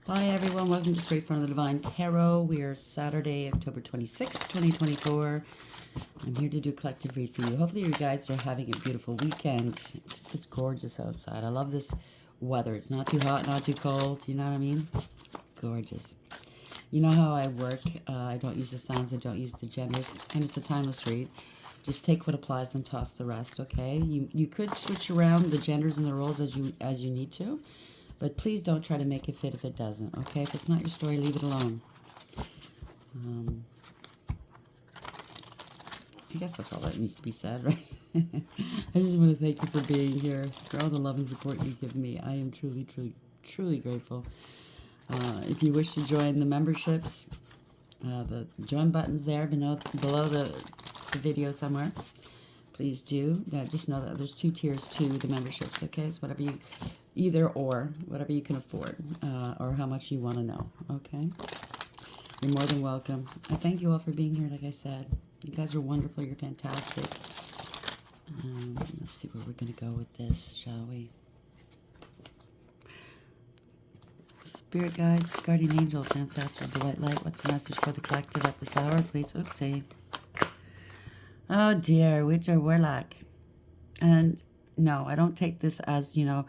Hi everyone, welcome to Straight from the Divine Tarot. We are Saturday, October 26th, 2024. I'm here to do a collective read for you. Hopefully you guys are having a beautiful weekend. It's gorgeous outside. I love this weather. It's not too hot, not too cold. You know what I mean? It's gorgeous. You know how I work. I don't use the signs. I don't use the genders. And it's a timeless read. Just take what applies and toss the rest, okay? You could switch around the genders and the roles as you need to. But please don't try to make it fit if it doesn't, okay? If it's not your story, leave it alone. I guess that's all that needs to be said, right? I just want to thank you for being here, for all the love and support you give me. I am truly, truly, truly grateful. If you wish to join the memberships, the join button's there below the video somewhere. Please do. Yeah, just know that there's 2 tiers to the memberships, okay? It's whatever you... Either or, whatever you can afford, or how much you want to know, okay? You're more than welcome. I thank you all for being here, like I said. You guys are wonderful. You're fantastic. Let's see where we're going to go with this, shall we? Spirit guides, guardian angels, ancestors, the white light. What's the message for the collective at this hour, please? Oopsie. Oh, dear. Witch or warlock. And no, I don't take this as, you know...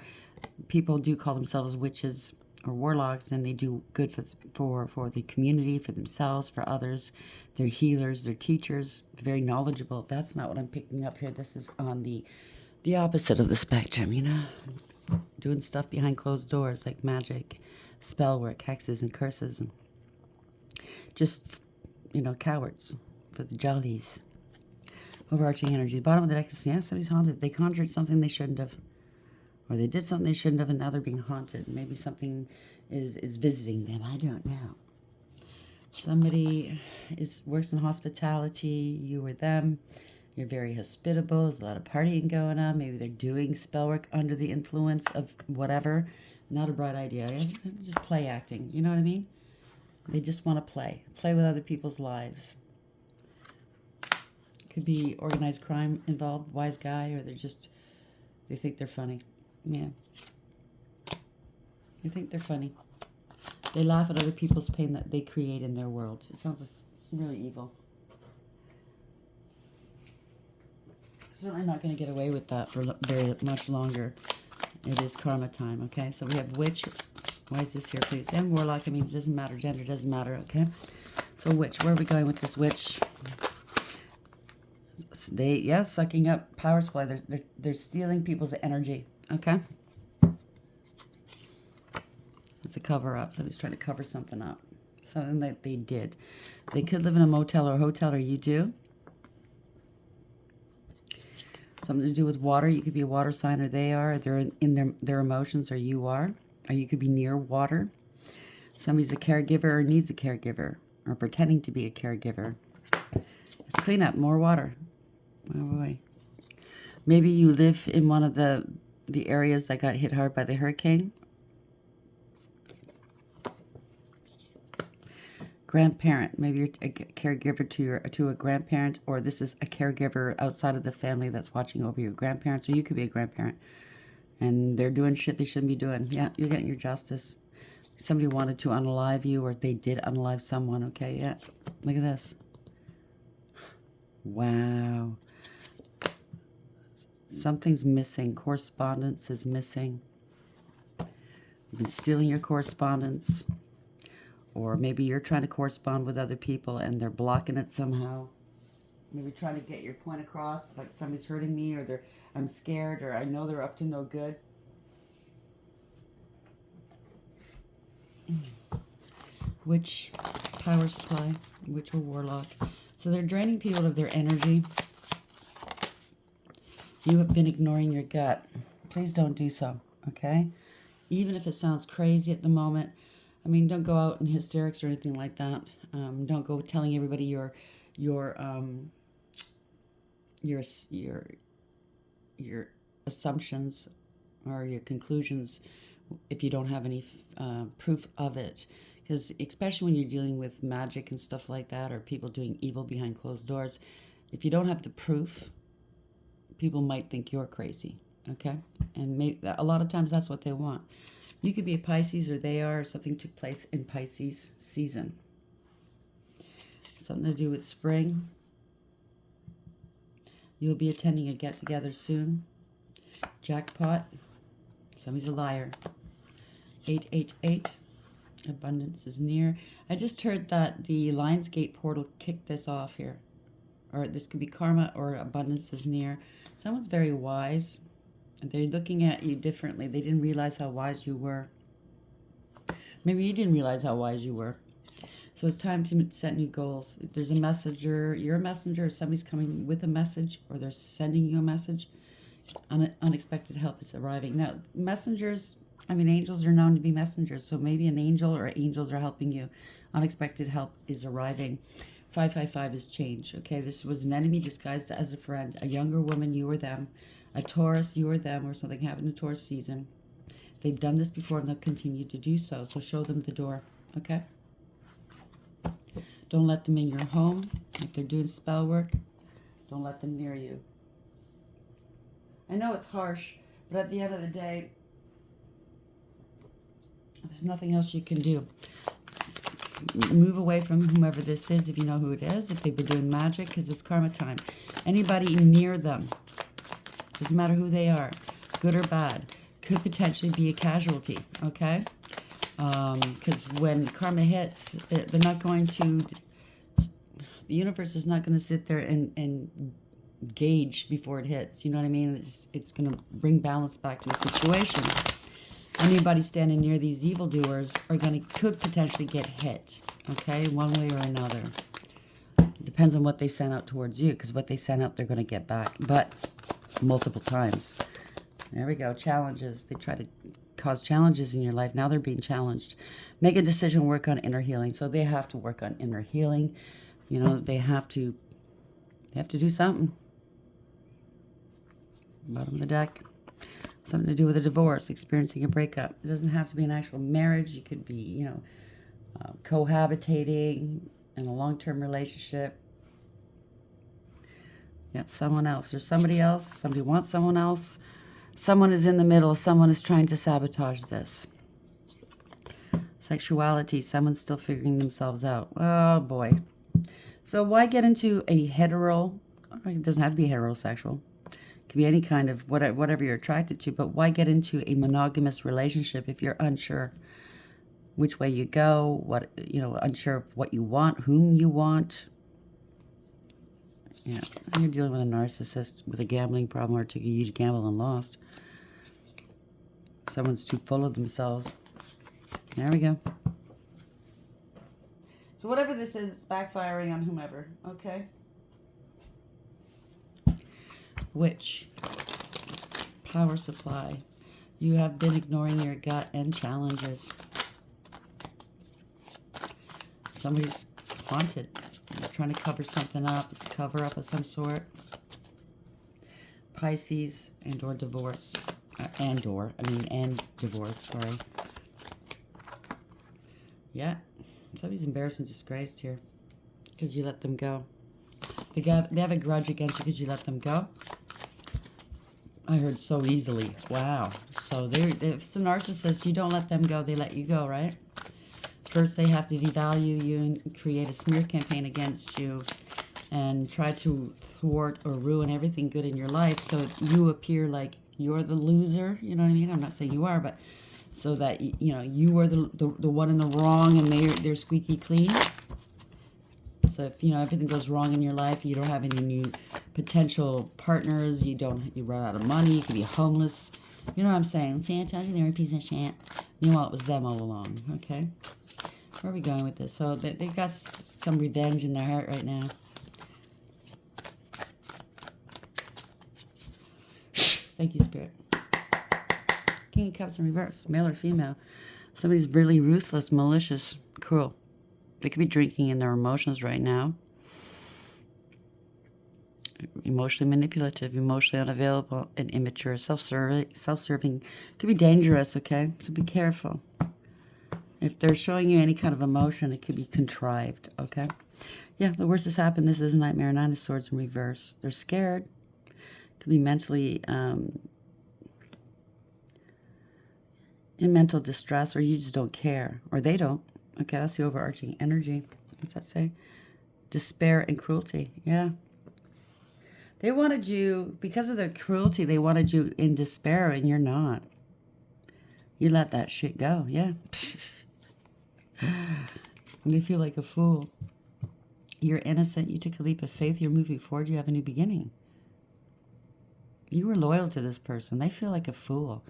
People do call themselves witches or warlocks, and they do good for the community, for themselves, for others. They're healers, they're teachers, they're very knowledgeable. That's not what I'm picking up here. This is on the opposite of the spectrum, you know? Doing stuff behind closed doors like magic, spell work, hexes, and curses. And just, you know, cowards for the jollies. Overarching energy. Bottom of the deck is, yeah, somebody's haunted. They conjured something they shouldn't have. Or they did something they shouldn't have, and now they're being haunted. Maybe something is visiting them. I don't know. Somebody works in hospitality. You or them. You're very hospitable. There's a lot of partying going on. Maybe they're doing spell work under the influence of whatever. Not a bright idea. Just play acting. You know what I mean? They just want to play. Play with other people's lives. Could be organized crime involved. Wise guy. Or they think they're funny. Yeah. I think they're funny. They laugh at other people's pain that they create in their world. It sounds really evil. Certainly not going to get away with that for very much longer. It is karma time, okay? So we have witch. Why is this here, please? And warlock. I mean, it doesn't matter. Gender doesn't matter, okay? So witch. Where are we going with this witch? Sucking up power supply. They're stealing people's energy. Okay. It's a cover-up. Somebody's trying to cover something up. Something that they did. They could live in a motel or a hotel, or you do. Something to do with water. You could be a water sign, or they are. They're in their emotions, or you are. Or you could be near water. Somebody's a caregiver or needs a caregiver, or pretending to be a caregiver. Let's clean up. More water. Oh boy. Maybe you live in one of the areas that got hit hard by the hurricane. Grandparent. Maybe you're a caregiver to a grandparent, or this is a caregiver outside of the family that's watching over your grandparents, or you could be a grandparent. And they're doing shit they shouldn't be doing. Yeah, you're getting your justice. Somebody wanted to unalive you, or they did unalive someone, okay? Yeah. Look at this. Wow. Something's missing. Correspondence is missing. You've been stealing your correspondence. Or maybe you're trying to correspond with other people and they're blocking it somehow. Maybe trying to get your point across, like somebody's hurting me, or I'm scared, or I know they're up to no good. Which power supply? Which or warlock? So they're draining people of their energy. You have been ignoring your gut. Please don't do so, okay? Even if it sounds crazy at the moment. I mean, don't go out in hysterics or anything like that. Don't go telling everybody your assumptions or your conclusions if you don't have any proof of it. Because especially when you're dealing with magic and stuff like that, or people doing evil behind closed doors, if you don't have the proof, people might think you're crazy. Okay? And maybe, a lot of times that's what they want. You could be a Pisces, or they are, or something took place in Pisces season. Something to do with spring. You'll be attending a get-together soon. Jackpot. Somebody's a liar. 888. Abundance is near. I just heard that the Lionsgate portal kicked this off here. Or this could be karma, or abundance is near. Someone's very wise. And they're looking at you differently. They didn't realize how wise you were. Maybe you didn't realize how wise you were. So it's time to set new goals. If there's a messenger, you're a messenger, or somebody's coming with a message, or they're sending you a message. Unexpected help is arriving. Now, messengers, angels are known to be messengers. So maybe an angel or angels are helping you. Unexpected help is arriving. 555 is change. Okay, this was an enemy disguised as a friend. A younger woman, you or them. A Taurus, you or them, or something happened in Taurus season. They've done this before and they'll continue to do so. So show them the door. Okay? Don't let them in your home. If they're doing spell work, don't let them near you. I know it's harsh, but at the end of the day, there's nothing else you can do. Move away from whomever this is, if you know who it is, if they've been doing magic, because it's karma time. Anybody near them, doesn't matter who they are, good or bad, could potentially be a casualty, okay? Because when karma hits, they're not going to, the universe is not going to sit there and gauge before it hits. You know what I mean? It's going to bring balance back to the situation. Anybody standing near these evildoers could potentially get hit, okay, one way or another. It depends on what they send out towards you, because what they send out, they're going to get back, but multiple times. There we go. Challenges. They try to cause challenges in your life. Now they're being challenged. Make a decision, work on inner healing. So they have to work on inner healing. You know, they have to do something. Bottom of the deck. Something to do with a divorce, experiencing a breakup. It doesn't have to be an actual marriage. You could be, cohabitating in a long-term relationship. Yeah, someone else. There's somebody else. Somebody wants someone else. Someone is in the middle. Someone is trying to sabotage this. Sexuality. Someone's still figuring themselves out. Oh, boy. So why get into a hetero? It doesn't have to be heterosexual. It could be any kind of whatever you're attracted to. But why get into a monogamous relationship if you're unsure which way you go? Unsure of what you want, whom you want. Yeah, you're dealing with a narcissist with a gambling problem, or took a huge gamble and lost. Someone's too full of themselves. There we go. So whatever this is, it's backfiring on whomever, okay? Witch. Power supply. You have been ignoring your gut and challenges. Somebody's haunted. They're trying to cover something up. It's a cover-up of some sort. Pisces and/or divorce. And divorce, sorry. Yeah. Somebody's embarrassed and disgraced here because you let them go. They have a grudge against you because you let them go. I heard so easily. Wow. So if it's a narcissist, you don't let them go. They let you go, right? First, they have to devalue you and create a smear campaign against you and try to thwart or ruin everything good in your life so you appear like you're the loser. You know what I mean? I'm not saying you are, but so that, you are the one in the wrong and they're squeaky clean. So if, everything goes wrong in your life, you don't have any new potential partners, you run out of money, you could be homeless. You know what I'm saying? See, I told you they were a piece of shit. Meanwhile, it was them all along, okay? Where are we going with this? So they got some revenge in their heart right now. Thank you, Spirit. King of Cups in reverse, male or female. Somebody's really ruthless, malicious, cruel. They could be drinking in their emotions right now. Emotionally manipulative, emotionally unavailable, and immature, self-serving. Could be dangerous, okay? So be careful. If they're showing you any kind of emotion, it could be contrived, okay? Yeah, the worst has happened. This is a nightmare. 9 of Swords in reverse. They're scared. Could be mentally in mental distress, or you just don't care, or they don't. Okay, that's the overarching energy. What's that say? Despair and cruelty. Yeah. They wanted you, because of their cruelty, they wanted you in despair, and you're not. You let that shit go. Yeah. You feel like a fool. You're innocent. You took a leap of faith. You're moving forward. You have a new beginning. You were loyal to this person. They feel like a fool.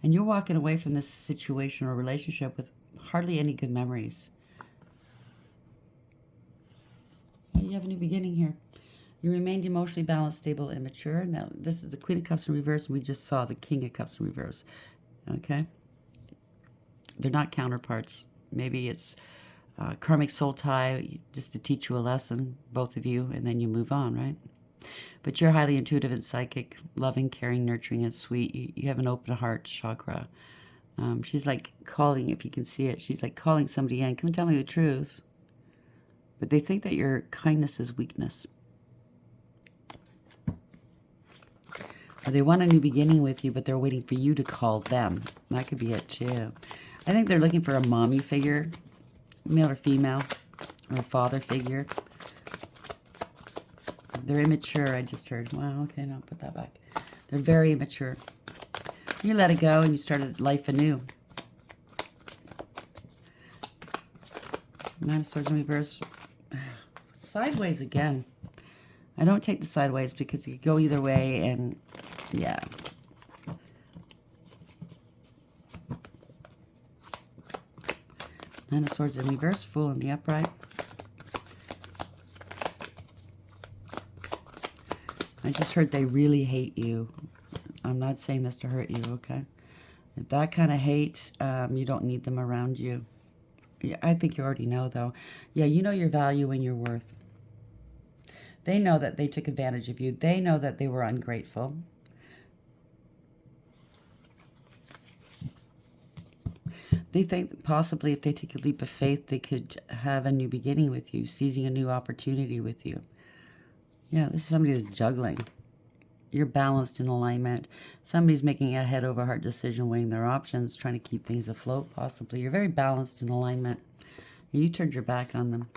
And you're walking away from this situation or relationship with hardly any good memories. You have a new beginning here. You remained emotionally balanced, stable, and mature. Now, this is the Queen of Cups in reverse, and we just saw the King of Cups in reverse. Okay? They're not counterparts. Maybe it's karmic soul tie just to teach you a lesson, both of you, and then you move on, right? But you're highly intuitive and psychic, loving, caring, nurturing, and sweet. You have an open heart chakra. She's like calling, if you can see it, she's like calling somebody in. Come and tell me the truth. But they think that your kindness is weakness. Or they want a new beginning with you, but they're waiting for you to call them. That could be it too. I think they're looking for a mommy figure, male or female, or a father figure. They're immature, I just heard. Wow, okay, now put that back. They're very immature. You let it go and you started life anew. Nine of Swords in reverse. Sideways again. I don't take the sideways because it could go either way, and yeah. Nine of Swords in reverse, Fool in the upright. I just heard they really hate you. I'm not saying this to hurt you, okay? If that kind of hate, you don't need them around you. Yeah, I think you already know, though. Yeah, you know your value and your worth. They know that they took advantage of you. They know that they were ungrateful. They think possibly if they take a leap of faith, they could have a new beginning with you, seizing a new opportunity with you. Yeah, this is somebody who's juggling. You're balanced in alignment. Somebody's making a head over heart decision, weighing their options, trying to keep things afloat, possibly. You're very balanced in alignment. And you turned your back on them.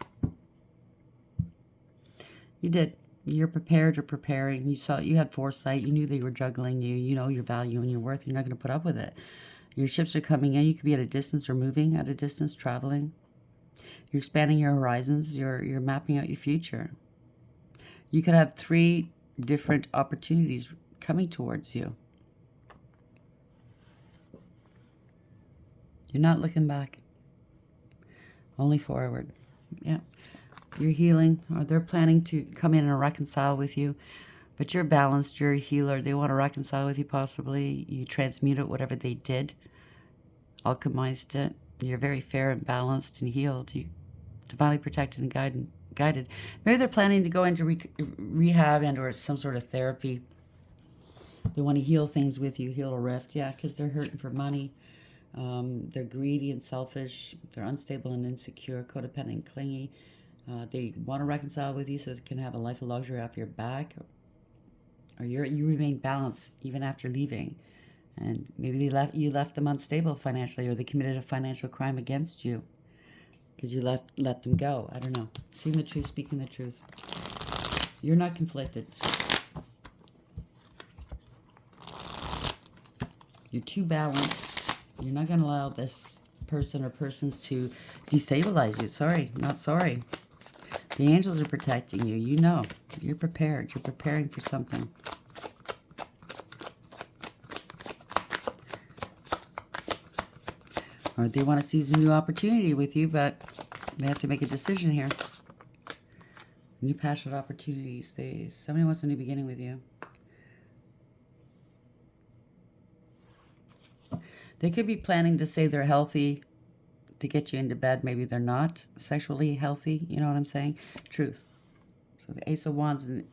You did. You're prepared, you're preparing. You saw, you had foresight. You knew they were juggling you. You know your value and your worth. You're not going to put up with it. Your ships are coming in. You could be at a distance or moving at a distance, traveling. You're expanding your horizons. You're mapping out your future. You could have 3 different opportunities coming towards you. You're not looking back. Only forward. Yeah. You're healing, or they're planning to come in and reconcile with you. But you're balanced. You're a healer. They want to reconcile with you possibly. You transmute it, whatever they did. Alchemized it. You're very fair and balanced and healed. You divinely protected and guided. Maybe they're planning to go into rehab and or some sort of therapy. They want to heal things with you, heal a rift. Yeah, because they're hurting for money. They're greedy and selfish. They're unstable and insecure, codependent and clingy. They want to reconcile with you so they can have a life of luxury off your back. Or you remain balanced even after leaving. And maybe you left them unstable financially, or they committed a financial crime against you because you let them go. I don't know. Seeing the truth, speaking the truth. You're not conflicted. You're too balanced. You're not going to allow this person or persons to destabilize you. Sorry, not sorry. The angels are protecting you. You know. You're prepared. You're preparing for something. Or they want to seize a new opportunity with you, but they have to make a decision here. New passionate opportunities. Somebody wants a new beginning with you. They could be planning to say they're healthy to get you into bed. Maybe they're not sexually healthy. You know what I'm saying? Truth. So the Ace of Wands and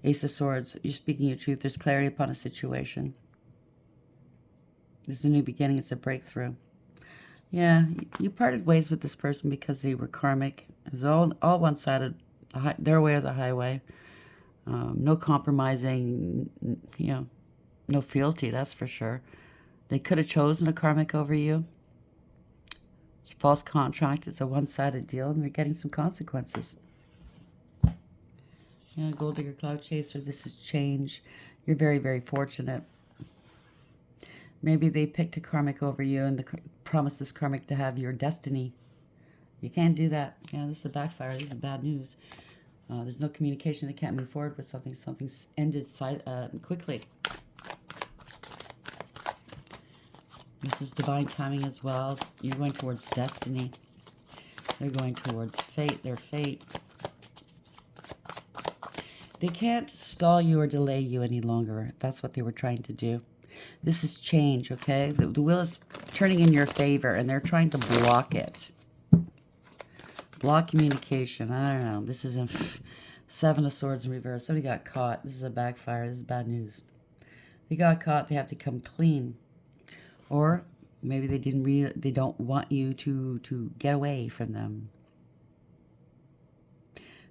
Ace of Swords. You're speaking your truth. There's clarity upon a situation. There's a new beginning. It's a breakthrough. Yeah, you parted ways with this person because they were karmic. It was all one-sided. Their way or the highway. No compromising, no fealty, that's for sure. They could have chosen a karmic over you. It's a false contract. It's a one-sided deal, and they're getting some consequences. Yeah, Gold Digger, Cloud Chaser, this is change. You're very, very fortunate. Maybe they picked a karmic over you and promised this karmic to have your destiny. You can't do that. Yeah, this is a backfire. This is bad news. There's no communication. They can't move forward with something. Something's ended quickly. This is divine timing as well. You're going towards destiny. They're going towards fate. Their fate. They can't stall you or delay you any longer. That's what they were trying to do. This is change, okay? The wheel is turning in your favor, and they're trying to block it. Block communication. I don't know. This is a Seven of Swords in reverse. Somebody got caught. This is a backfire. This is bad news. They got caught. They have to come clean. Or maybe they didn't. They don't want you to get away from them.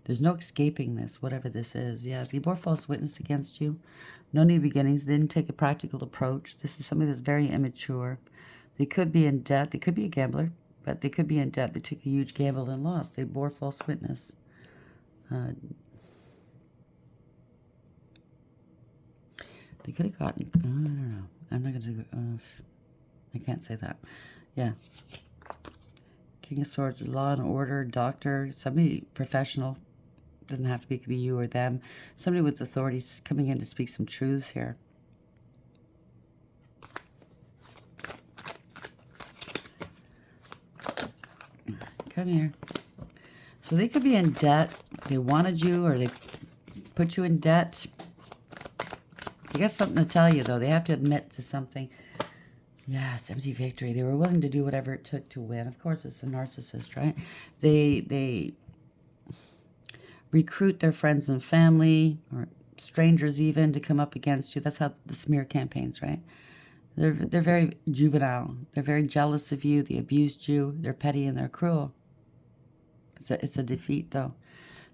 There's no escaping this, whatever this is. Yeah, they bore false witness against you. No new beginnings. They didn't take a practical approach. This is somebody that's very immature. They could be in debt. They could be a gambler, but they could be in debt. They took a huge gamble and lost. They bore false witness. They could have gotten... I don't know. I'm not going to do... I can't say that. Yeah. King of Swords is law and order, doctor, somebody professional. Doesn't have to be, it could be you or them. Somebody with authorities coming in to speak some truths here. Come here. So they could be in debt. They wanted you, or they put you in debt. They got something to tell you, though. They have to admit to something. Yeah, it's empty victory. They were willing to do whatever it took to win. Of course, it's a narcissist, right? They recruit their friends and family, or strangers even, to come up against you. That's how the smear campaigns, right? They're very juvenile. They're very jealous of you. They abused you. They're petty and they're cruel. It's a defeat, though.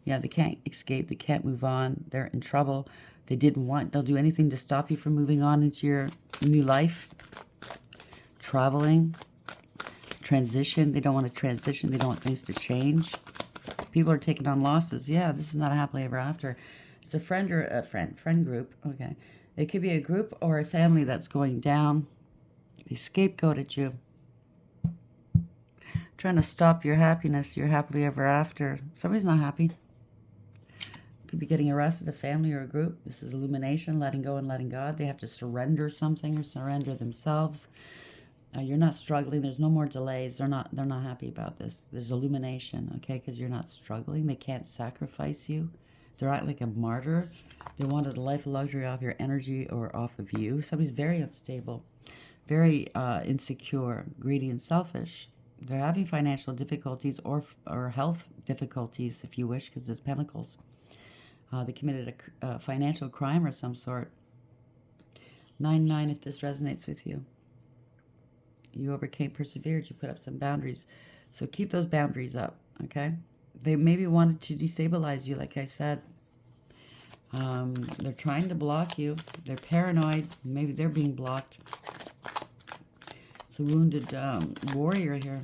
Yeah, they can't escape. They can't move on. They're in trouble. They'll do anything to stop you from moving on into your new life. Traveling. Transition. They don't want to transition. They don't want things to change. People are taking on losses. Yeah, this is not a happily ever after. It's a friend or a friend group. Okay. It could be a group or a family that's going down. They scapegoated you. Trying to stop your happiness, your happily ever after. Somebody's not happy. Could be getting arrested, a family or a group. This is illumination, letting go and letting God. They have to surrender something or surrender themselves. You're not struggling. There's no more delays. They're not happy about this. There's illumination, okay, because you're not struggling. They can't sacrifice you. They're acting like a martyr. They wanted a life of luxury off your energy or off of you. Somebody's very unstable, very insecure, greedy, and selfish. They're having financial difficulties or health difficulties, if you wish, because it's pentacles. They committed a financial crime or some sort. 9-9, if this resonates with you. You overcame, persevered, you put up some boundaries. So keep those boundaries up, okay? They maybe wanted to destabilize you, like I said. They're trying to block you. They're paranoid. Maybe they're being blocked. It's a wounded warrior here.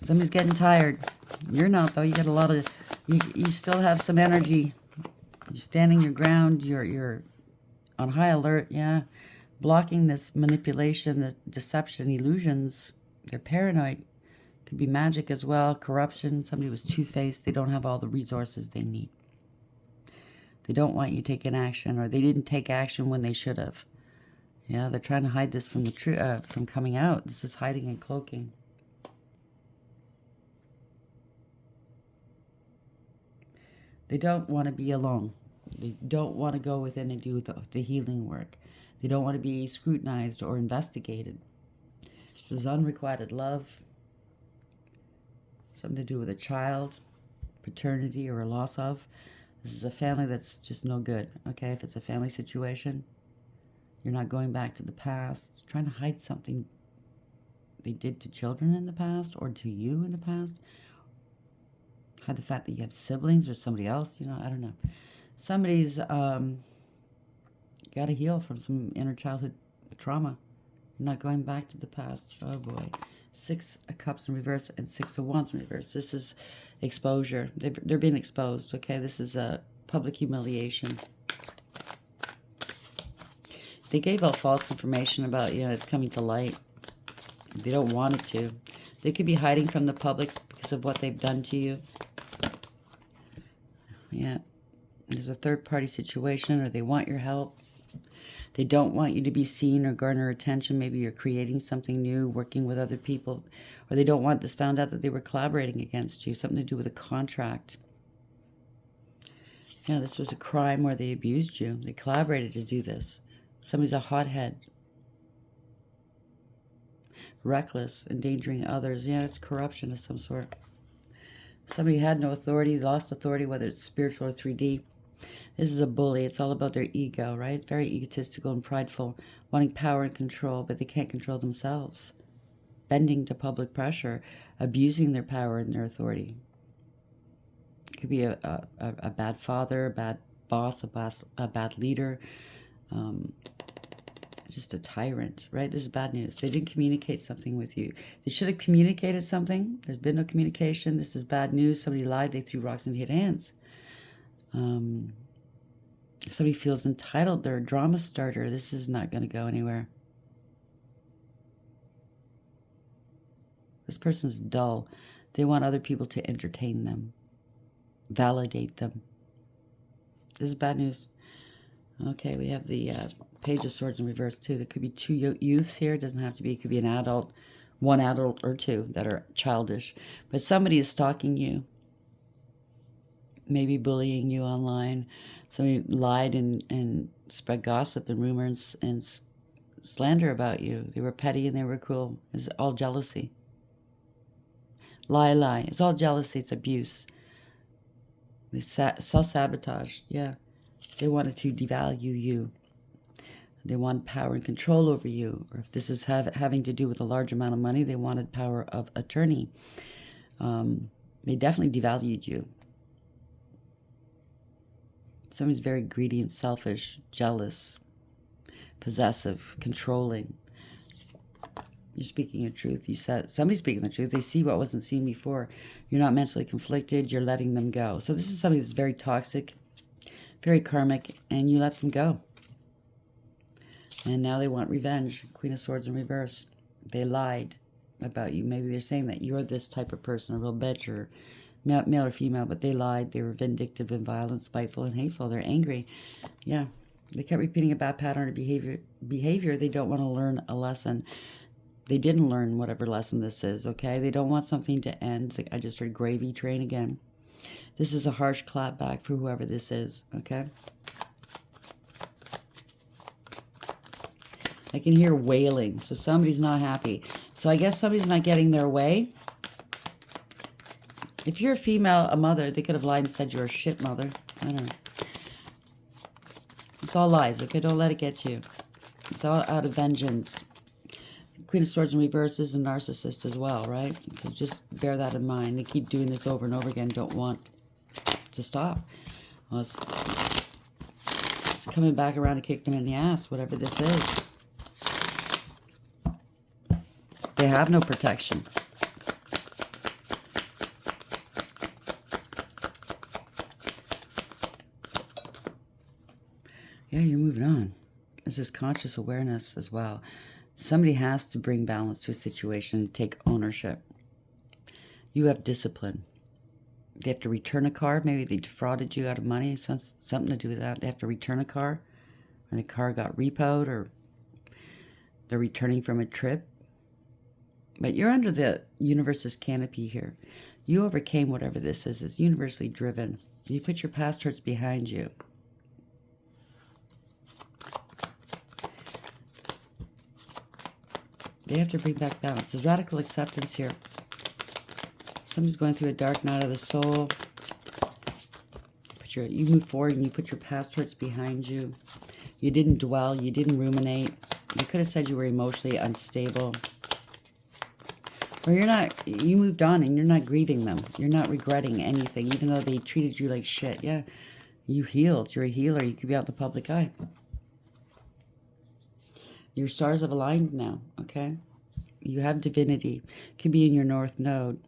Somebody's getting tired. You're not, though. You got a lot of... You still have some energy. You're standing your ground. You're on high alert, yeah. Blocking this manipulation, the deception, illusions. They're paranoid. Could be magic as well, corruption. Somebody was two-faced. They don't have all the resources they need. They don't want you taking action, or they didn't take action when they should have. Yeah, they're trying to hide this from the from coming out. This is hiding and cloaking. They don't want to be alone. They don't want to go within and do the healing work. They don't want to be scrutinized or investigated. There's unrequited love. Something to do with a child, paternity, or a loss of. This is a family that's just no good, okay? If it's a family situation, you're not going back to the past, trying to hide something they did to children in the past or to you in the past. Hide the fact that you have siblings or somebody else, you know, I don't know. Somebody's got to heal from some inner childhood trauma. I'm not going back to the past. Oh boy. 6 of Cups in reverse and 6 of Wands in reverse. This is exposure. They're being exposed, okay? This is a public humiliation. They gave out false information about, you know, it's coming to light. They don't want it to. They could be hiding from the public because of what they've done to you. Yeah. There's a third-party situation, or they want your help. They don't want you to be seen or garner attention. Maybe you're creating something new, working with other people. Or they don't want this found out that they were collaborating against you. Something to do with a contract. Yeah, this was a crime where they abused you. They collaborated to do this. Somebody's a hothead. Reckless, endangering others. Yeah, it's corruption of some sort. Somebody had no authority, lost authority, whether it's spiritual or 3D. This is a bully. It's all about their ego, right? It's very egotistical and prideful, wanting power and control, but they can't control themselves. Bending to public pressure, abusing their power and their authority. It could be a bad father, a bad boss, a bad leader, just a tyrant, right? This is bad news. They didn't communicate something with you. They should have communicated something. There's been no communication. This is bad news. Somebody lied. They threw rocks and hit hands. Somebody feels entitled. They're a drama starter. This is not going to go anywhere. This person's dull. They want other people to entertain them, validate them. This is bad news. Okay, we have the Page of Swords in reverse too. There could be 2 youths here. It doesn't have to be. It could be an adult, 1 adult or 2 that are childish. But somebody is stalking you. Maybe bullying you online. Somebody lied and spread gossip and rumors and slander about you. They were petty and they were cruel. It's all jealousy. Lie. It's all jealousy. It's abuse. They self-sabotage. Yeah. They wanted to devalue you. They want power and control over you. Or if this is having to do with a large amount of money, they wanted power of attorney. They definitely devalued you. Somebody's very greedy and selfish, jealous, possessive, controlling. You're speaking the truth. You said somebody's speaking the truth. They see what wasn't seen before. You're not mentally conflicted. You're letting them go. So this is somebody that's very toxic, very karmic, and you let them go. And now they want revenge. Queen of Swords in reverse. They lied about you. Maybe they're saying that you're this type of person, a real bitch, or male or female, but they lied. They were vindictive and violent, spiteful and hateful. They're angry. Yeah. They kept repeating a bad pattern of behavior. They don't want to learn a lesson. They didn't learn whatever lesson this is, okay? They don't want something to end. I just heard gravy train again. This is a harsh clapback for whoever this is, okay? I can hear wailing, so somebody's not happy. So I guess somebody's not getting their way. If you're a female, a mother, they could have lied and said you're a shit mother. I don't know. It's all lies, okay? Don't let it get you. It's all out of vengeance. Queen of Swords in reverse is a narcissist as well, right? So just bear that in mind. They keep doing this over and over again. Don't want to stop. Well, it's coming back around to kick them in the ass, whatever this is. They have no protection. Yeah, you're moving on. There's this conscious awareness as well. Somebody has to bring balance to a situation and take ownership. You have discipline. They have to return a car. Maybe they defrauded you out of money. Something to do with that. They have to return a car. And the car got repoed, or they're returning from a trip. But you're under the universe's canopy here. You overcame whatever this is. It's universally driven. You put your past hurts behind you. They have to bring back balance. There's radical acceptance here. Somebody's going through a dark night of the soul. You move forward and you put your past hurts behind you. You didn't dwell. You didn't ruminate. You could have said you were emotionally unstable. Or you moved on and you're not grieving them. You're not regretting anything, even though they treated you like shit. Yeah, you healed. You're a healer. You could be out in the public eye. Your stars have aligned now, okay? You have divinity. Could be in your north node.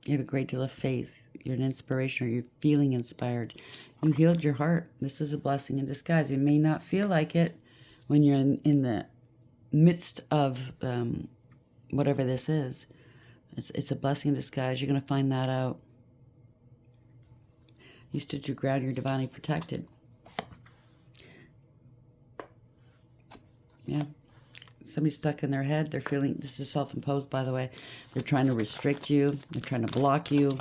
You have a great deal of faith. You're an inspiration, or you're feeling inspired. You healed your heart. This is a blessing in disguise. It may not feel like it when you're in the midst of whatever this is. It's a blessing in disguise. You're going to find that out. You stood your ground. You're divinely protected. Yeah. Somebody's stuck in their head. They're feeling, this is self-imposed, by the way. They're trying to restrict you. They're trying to block you.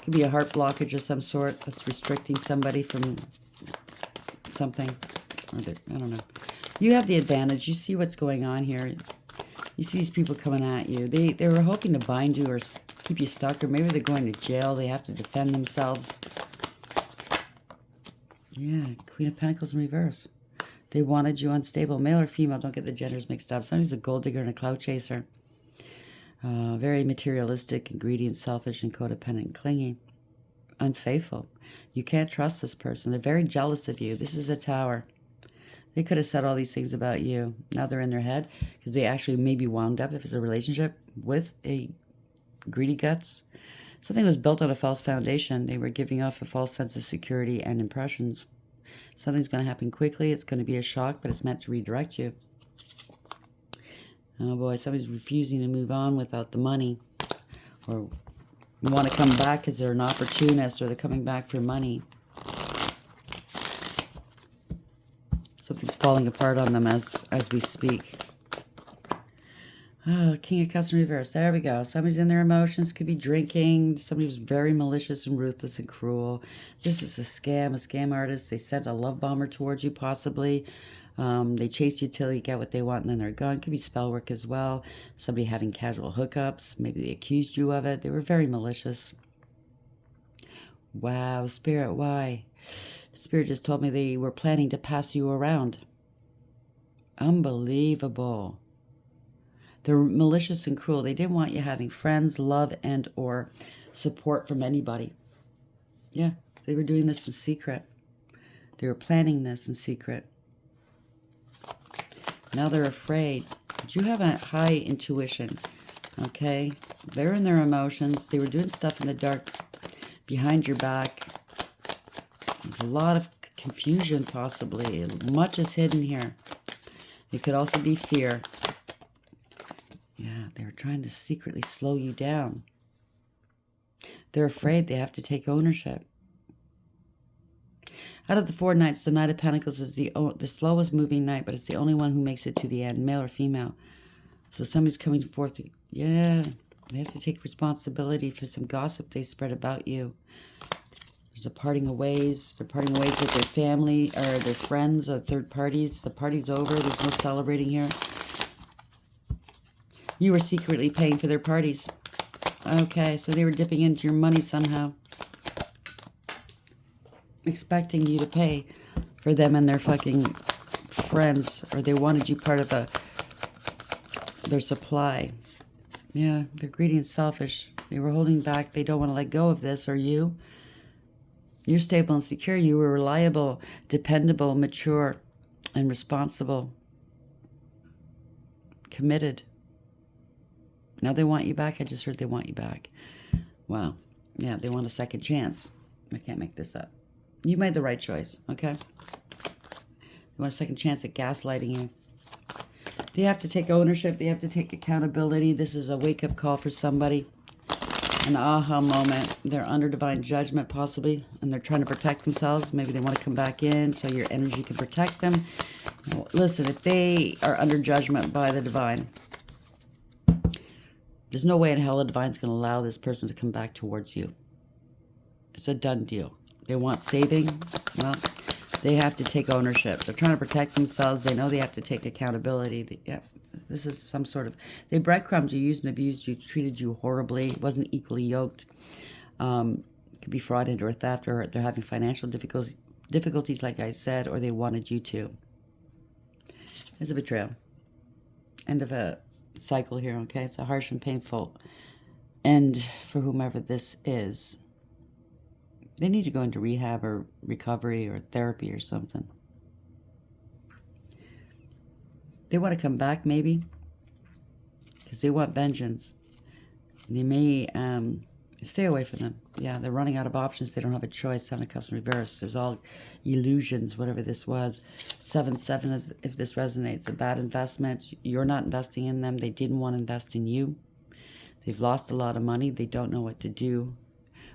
Could be a heart blockage of some sort that's restricting somebody from something. Or I don't know. You have the advantage. You see what's going on here. You see these people coming at you. They were hoping to bind you or keep you stuck, or maybe they're going to jail. They have to defend themselves. Yeah, Queen of Pentacles in reverse. They wanted you unstable. Male or female, don't get the genders mixed up. Somebody's a gold digger and a clout chaser. Very materialistic and greedy and selfish and codependent and clingy. Unfaithful. You can't trust this person. They're very jealous of you. This is a Tower. They could have said all these things about you. Now they're in their head because they actually maybe wound up, if it's a relationship, with a greedy guts. Something was built on a false foundation. They were giving off a false sense of security and impressions. Something's going to happen quickly. It's going to be a shock, but it's meant to redirect you. Oh boy, somebody's refusing to move on without the money. Or want to come back because they're an opportunist, or they're coming back for money. Something's falling apart on them as we speak. Oh, King of Cups in reverse. There we go. Somebody's in their emotions. Could be drinking. Somebody was very malicious and ruthless and cruel. This was a scam artist. They sent a love bomber towards you, possibly. They chase you till you get what they want, and then they're gone. Could be spell work as well. Somebody having casual hookups. Maybe they accused you of it. They were very malicious. Wow, Spirit, why? Spirit just told me they were planning to pass you around. Unbelievable. They're malicious and cruel. They didn't want you having friends, love, and or support from anybody. Yeah, they were doing this in secret. They were planning this in secret. Now they're afraid. But you have a high intuition, okay? They're in their emotions. They were doing stuff in the dark behind your back. There's a lot of confusion, possibly. Much is hidden here. It could also be fear. Yeah, they were trying to secretly slow you down. They're afraid they have to take ownership. Out of the 4 knights, the Knight of Pentacles is the slowest moving knight, but it's the only one who makes it to the end, male or female. So somebody's coming forth. Yeah, they have to take responsibility for some gossip they spread about you. There's a parting of ways. They're parting ways with their family or their friends or third parties. The party's over. There's no celebrating here. You were secretly paying for their parties. Okay, so they were dipping into your money somehow. Expecting you to pay for them and their fucking friends. Or they wanted you part of their supply. Yeah, they're greedy and selfish. They were holding back. They don't want to let go of this. Or you? You're stable and secure. You were reliable, dependable, mature, and responsible. Committed. Now they want you back. I just heard they want you back. Wow. Yeah, they want a second chance. I can't make this up. You made the right choice, okay? They want a second chance at gaslighting you. They have to take ownership. They have to take accountability. This is a wake-up call for somebody. An aha moment. They're under divine judgment, possibly, and they're trying to protect themselves. Maybe they want to come back in so your energy can protect them. Well, listen, if they are under judgment by the divine, there's no way in hell the divine's going to allow this person to come back towards you. It's a done deal. They want saving. Well, they have to take ownership. They're trying to protect themselves. They know they have to take accountability. Yeah, this is some sort of... They breadcrumbed you, used and abused you, treated you horribly. Wasn't equally yoked. It could be fraud or theft, or they're having financial difficulties, like I said, or they wanted you to. There's a betrayal. End of a cycle here, okay? It's a harsh and painful end for whomever this is. They need to go into rehab or recovery or therapy or something. They want to come back, maybe, because they want vengeance. They may stay away from them. Yeah, they're running out of options. They don't have a choice. 7 of Cups in reverse. There's all illusions, whatever this was. 7-7, if this resonates. A bad investment. You're not investing in them. They didn't want to invest in you. They've lost a lot of money. They don't know what to do.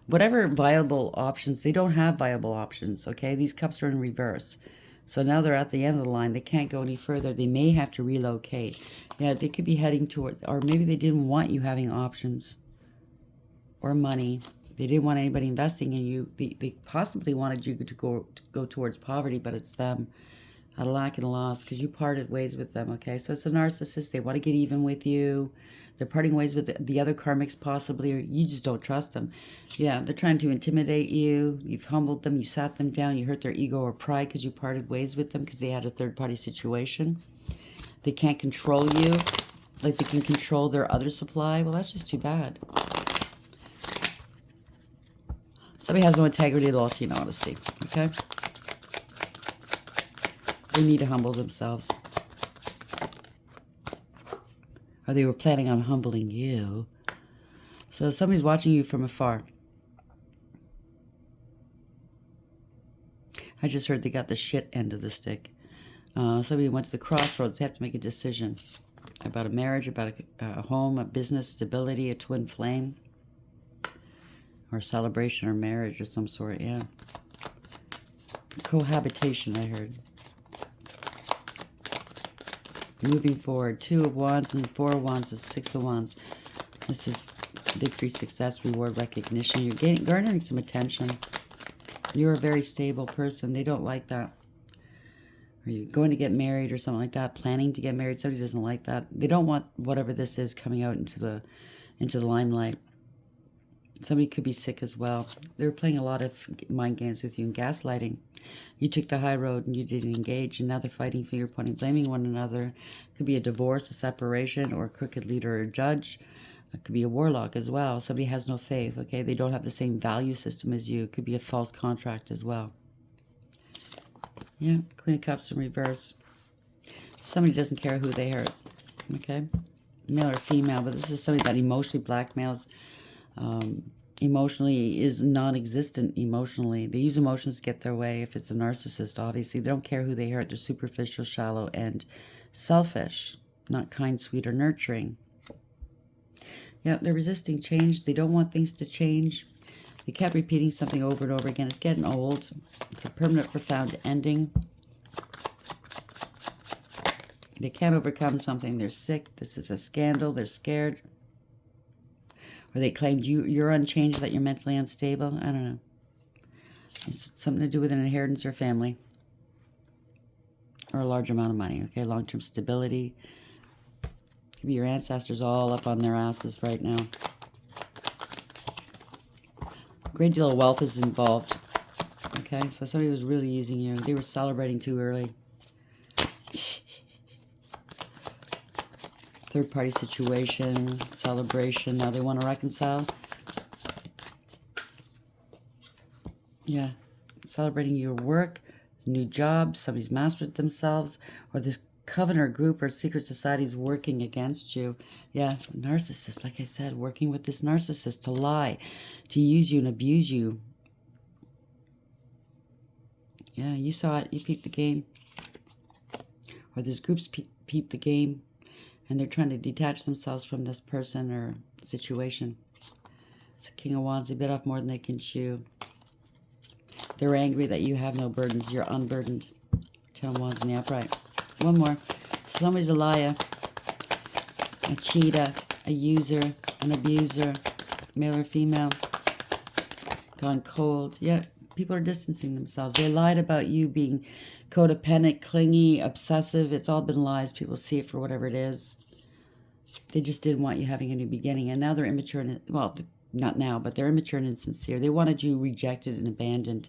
Whatever viable options, they don't have viable options, okay? These cups are in reverse. So now they're at the end of the line. They can't go any further. They may have to relocate. Yeah, they could be heading toward, or maybe they didn't want you having options or money. They didn't want anybody investing in you. They possibly wanted you to go towards poverty, but it's them. Out of lack and loss, because you parted ways with them, okay? So it's a narcissist. They want to get even with you. They're parting ways with the other karmics, possibly, or you just don't trust them. Yeah, they're trying to intimidate you. You've humbled them. You sat them down. You hurt their ego or pride because you parted ways with them because they had a third-party situation. They can't control you like they can control their other supply. Well, that's just too bad. Somebody has no integrity, loyalty, and honesty, okay? They need to humble themselves. Or they were planning on humbling you. So somebody's watching you from afar. I just heard they got the shit end of the stick. Somebody went to the crossroads. They have to make a decision about a marriage, about a home, a business, stability, a twin flame. Or celebration or marriage of some sort, yeah. Cohabitation, I heard. Moving forward, 2 of Wands and 4 of Wands is 6 of Wands. This is victory, success, reward, recognition. You're garnering some attention. You're a very stable person. They don't like that. Are you going to get married or something like that? Planning to get married? Somebody doesn't like that. They don't want whatever this is coming out into the limelight. Somebody could be sick as well. They were playing a lot of mind games with you and gaslighting. You took the high road and you didn't engage, and now they're fighting, finger pointing, blaming one another. It could be a divorce, a separation, or a crooked leader or a judge. It could be a warlock as well. Somebody has no faith, okay? They don't have the same value system as you. It could be a false contract as well. Yeah, Queen of Cups in reverse. Somebody doesn't care who they hurt, okay? Male or female, but this is somebody that emotionally blackmails. Emotionally is non-existent emotionally. They use emotions to get their way. If it's a narcissist, obviously, they don't care who they hurt. They're superficial, shallow, and selfish. Not kind, sweet, or nurturing. Yeah, they're resisting change. They don't want things to change. They kept repeating something over and over again. It's getting old. It's a permanent, profound ending. They can't overcome something. They're sick. This is a scandal. They're scared. Or they claimed you're unchanged, that you're mentally unstable. I don't know. It's something to do with an inheritance or family. Or a large amount of money, okay? Long-term stability. Could be your ancestors all up on their asses right now. Great deal of wealth is involved. Okay, so somebody was really using you. They were celebrating too early. Third-party situation, celebration. Now they want to reconcile. Yeah, celebrating your work, new job, somebody's mastered themselves, or this covenant group or secret society is working against you. Yeah, narcissist, like I said, working with this narcissist to lie, to use you and abuse you. Yeah, you saw it. You peeped the game. Or this group's peeped the game. And they're trying to detach themselves from this person or situation. So King of Wands, they bit off more than they can chew. They're angry that you have no burdens. You're unburdened. 10 of Wands in the upright. One more. Somebody's a liar. A cheater. A user. An abuser. Male or female. Gone cold. Yeah, people are distancing themselves. They lied about you being codependent, clingy, obsessive. It's all been lies. People see it for whatever it is. They just didn't want you having a new beginning. And now they're immature. And, well, not now, but they're immature and insincere. They wanted you rejected and abandoned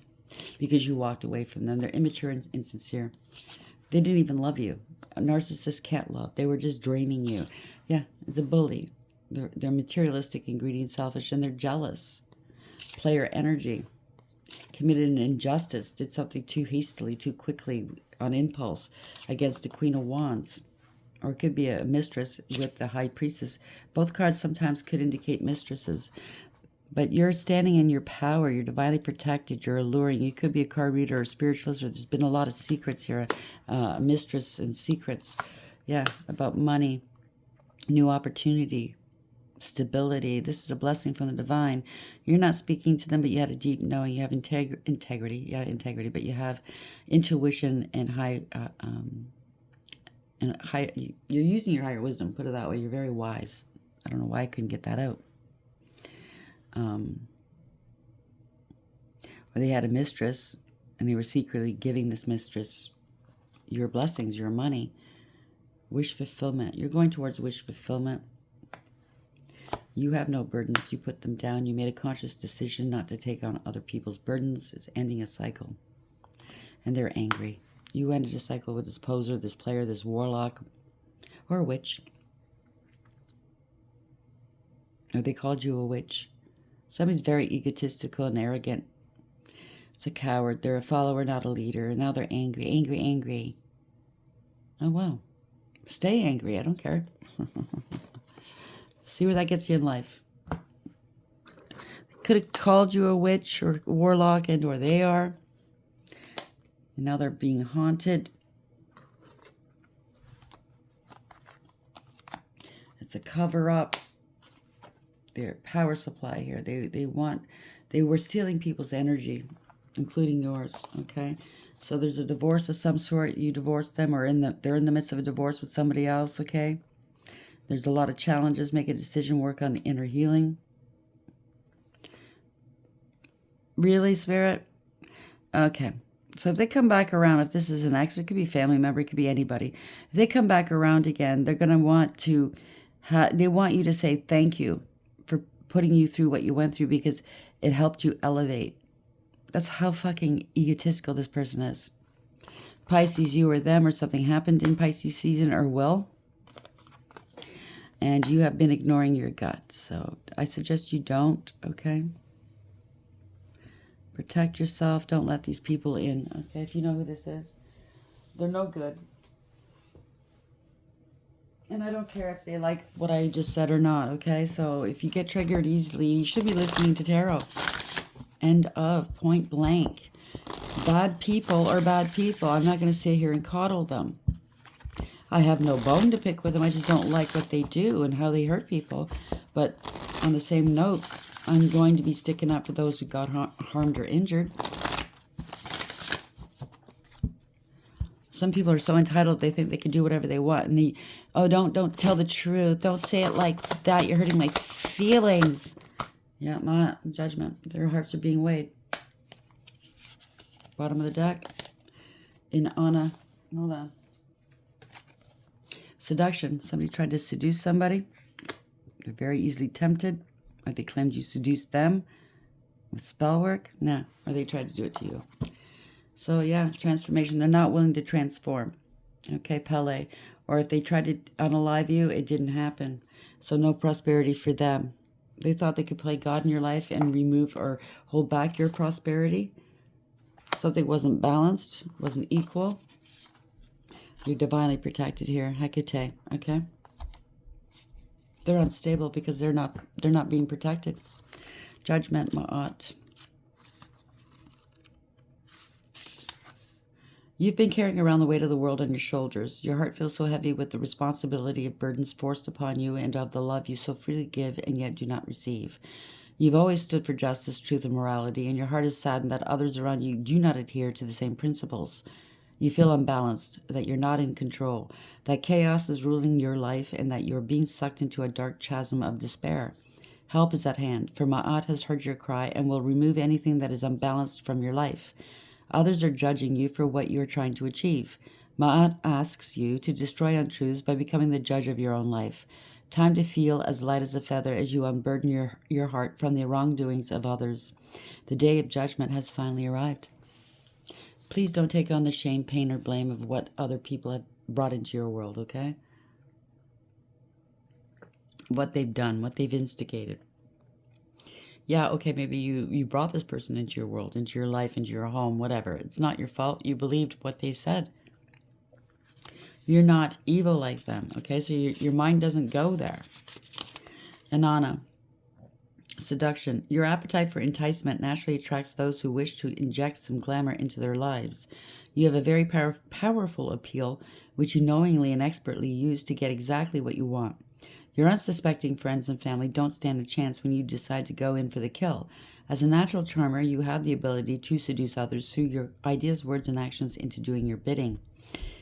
because you walked away from them. They're immature and insincere. They didn't even love you. A narcissist can't love. They were just draining you. Yeah, it's a bully. They're materialistic and greedy and selfish, and they're jealous. Player energy. Committed an injustice, did something too hastily, too quickly, on impulse, against the Queen of Wands. Or it could be a mistress with the high priestess. Both cards sometimes could indicate mistresses. But you're standing in your power. You're divinely protected. You're alluring. You could be a card reader or a spiritualist, or there's been a lot of secrets here. Mistress and secrets. Yeah, about money, new opportunity, stability. This is a blessing from the divine. You're not speaking to them, but you had a deep knowing. You have integrity. Yeah, integrity. But you have intuition and high... you're using your higher wisdom, put it that way. You're very wise. I don't know why I couldn't get that out. Or they had a mistress, and they were secretly giving this mistress your blessings, your money, wish fulfillment. You're going towards wish fulfillment. You have no burdens. You put them down. You made a conscious decision not to take on other people's burdens. It's ending a cycle. And they're angry. You ended a cycle with this poser, this player, this warlock, or a witch. Or they called you a witch. Somebody's very egotistical and arrogant. It's a coward. They're a follower, not a leader. And now they're angry, angry, angry. Oh, well. Stay angry. I don't care. See where that gets you in life. Could have called you a witch or a warlock, and or they are. And now they're being haunted. It's a cover-up. Their power supply here. They were stealing people's energy, including yours, okay? So there's a divorce of some sort. You divorced them, or they're in the midst of a divorce with somebody else, okay? There's a lot of challenges. Make a decision, work on the inner healing. Really, Spirit? Okay. So if they come back around, if this is an ex, it could be a family member, it could be anybody. If they come back around again, they're going to want to, they want you to say thank you for putting you through what you went through, because it helped you elevate. That's how fucking egotistical this person is. Pisces, you or them, or something happened in Pisces season or will. And you have been ignoring your gut. So I suggest you don't, okay? Protect yourself. Don't let these people in, okay? If you know who this is, they're no good. And I don't care if they like what I just said or not, okay? So if you get triggered easily, you should be listening to tarot. End of, point blank. Bad people are bad people. I'm not going to sit here and coddle them. I have no bone to pick with them. I just don't like what they do and how they hurt people. But on the same note, I'm going to be sticking up for those who got harmed or injured. Some people are so entitled they think they can do whatever they want. And don't tell the truth. Don't say it like that. You're hurting my feelings. Yeah, my judgment. Their hearts are being weighed. Bottom of the deck. In Anna. Hold on. Seduction. Somebody tried to seduce somebody. They're very easily tempted. Or they claimed you seduced them with spell work. No. Or they tried to do it to you. So, yeah, transformation. They're not willing to transform. Okay, Pele. Or if they tried to unalive you, it didn't happen. So no prosperity for them. They thought they could play God in your life and remove or hold back your prosperity. Something wasn't balanced, wasn't equal. You're divinely protected here. Hecate, okay? They're unstable because they're not being protected. Judgment, Ma'at. You've been carrying around the weight of the world on your shoulders. Your heart feels so heavy with the responsibility of burdens forced upon you and of the love you so freely give and yet do not receive. You've always stood for justice, truth, and morality, and your heart is saddened that others around you do not adhere to the same principles. You feel unbalanced, that you're not in control, that chaos is ruling your life, and that you're being sucked into a dark chasm of despair. Help is at hand, for Ma'at has heard your cry and will remove anything that is unbalanced from your life. Others are judging you for what you are trying to achieve. Ma'at asks you to destroy untruths by becoming the judge of your own life. Time to feel as light as a feather as you unburden your heart from the wrongdoings of others. The day of judgment has finally arrived. Please don't take on the shame, pain, or blame of what other people have brought into your world, okay? What they've done, what they've instigated. Yeah, okay, maybe you brought this person into your world, into your life, into your home, whatever. It's not your fault. You believed what they said. You're not evil like them, okay? So your mind doesn't go there. Inanna, seduction. Your appetite for enticement naturally attracts those who wish to inject some glamour into their lives. You have a very powerful appeal, which you knowingly and expertly use to get exactly what you want. Your unsuspecting friends and family don't stand a chance when you decide to go in for the kill. As a natural charmer, you have the ability to seduce others through your ideas, words, and actions into doing your bidding.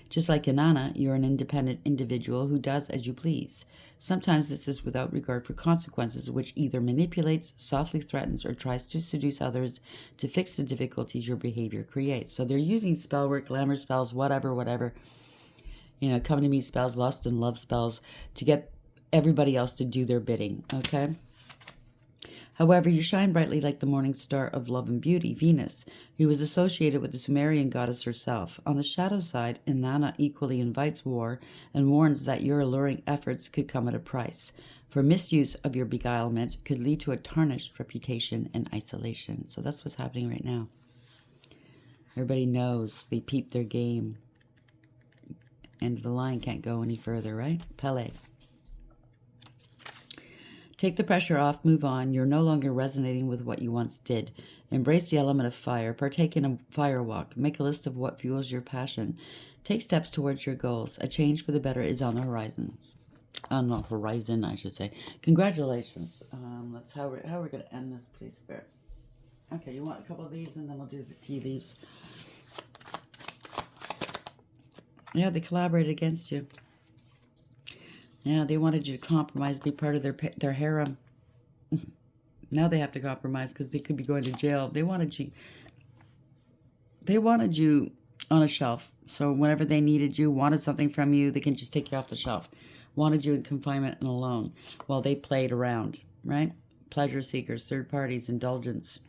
Just like Inanna, you're an independent individual who does as you please. Sometimes this is without regard for consequences, which either manipulates, softly threatens, or tries to seduce others to fix the difficulties your behavior creates. So they're using spell work, glamour spells, whatever. Come to me spells, lust and love spells to get everybody else to do their bidding, okay? However, you shine brightly like the morning star of love and beauty, Venus, who was associated with the Sumerian goddess herself. On the shadow side, Inanna equally invites war and warns that your alluring efforts could come at a price. For misuse of your beguilement could lead to a tarnished reputation and isolation. So that's what's happening right now. Everybody knows. They peep their game. And the line can't go any further, right? Pele. Take the pressure off, move on. You're no longer resonating with what you once did. Embrace the element of fire. Partake in a fire walk. Make a list of what fuels your passion. Take steps towards your goals. A change for the better is on the horizons. On the horizon, I should say. Congratulations. That's how we're going to end this, please, Spirit. Okay, you want a couple of these, and then we'll do the tea leaves. Yeah, they collaborated against you. Yeah, they wanted you to compromise, be part of their harem. Now they have to compromise because they could be going to jail. They wanted you on a shelf. So whenever they needed you, wanted something from you, they can just take you off the shelf. Wanted you in confinement and alone while they played around, right? Pleasure seekers, third parties, indulgence.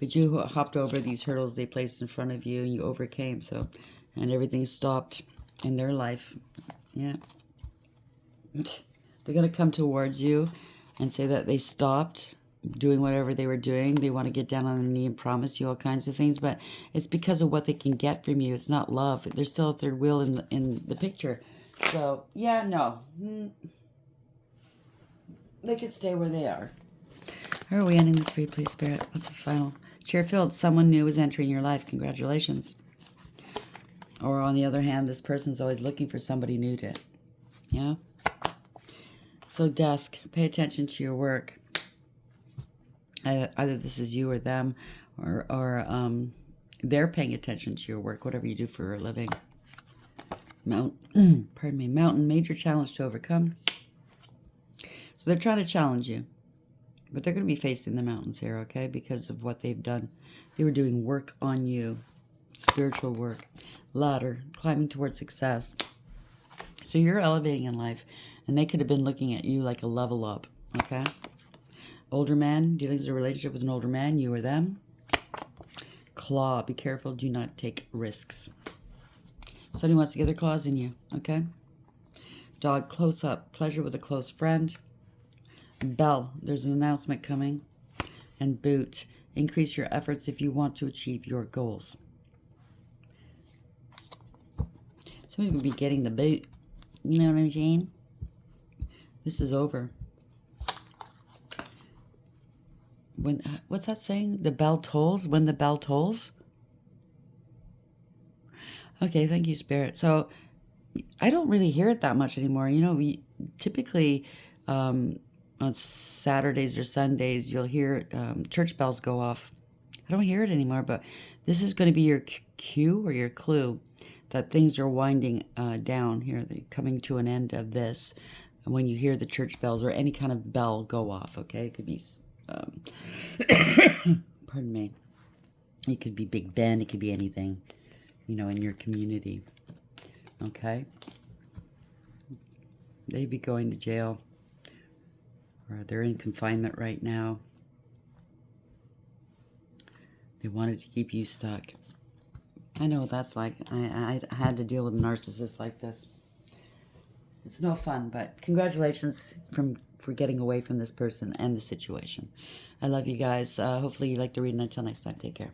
But you hopped over these hurdles they placed in front of you and you overcame. And everything stopped in their life. Yeah. They're going to come towards you and say that they stopped doing whatever they were doing. They want to get down on their knee and promise you all kinds of things, but it's because of what they can get from you. It's not love. There's still a third wheel in the picture. So, yeah, no. They could stay where they are. How are we ending this read, please, Spirit? What's the final? Cheer-filled. Someone new is entering your life. Congratulations. Or on the other hand, this person's always looking for somebody new to, yeah? So desk, pay attention to your work. Either this is you or them, or they're paying attention to your work, whatever you do for a living. Mountain, major challenge to overcome. So they're trying to challenge you, but they're going to be facing the mountains here, okay, because of what they've done. They were doing work on you, spiritual work, ladder, climbing towards success. So you're elevating in life. And they could have been looking at you like a level up, okay? Older man, dealing with a relationship with an older man, you or them. Claw, be careful, do not take risks. Somebody wants to get their claws in you, okay? Dog, close up, pleasure with a close friend. Bell, there's an announcement coming. And boot, increase your efforts if you want to achieve your goals. Somebody's going to be getting the boot. You know what I'm saying? This is over. What's that saying? The bell tolls? When the bell tolls? Okay, thank you, Spirit. So, I don't really hear it that much anymore. We typically, on Saturdays or Sundays, you'll hear church bells go off. I don't hear it anymore, but this is going to be your cue or your clue that things are winding down here. They're coming to an end of this. And when you hear the church bells or any kind of bell go off, okay? It could be, pardon me. It could be Big Ben. It could be anything, in your community, okay? They'd be going to jail or they're in confinement right now. They wanted to keep you stuck. I know what that's like. I had to deal with a narcissist like this. It's no fun, but congratulations for getting away from this person and the situation. I love you guys. Hopefully you like to read, and until next time, take care.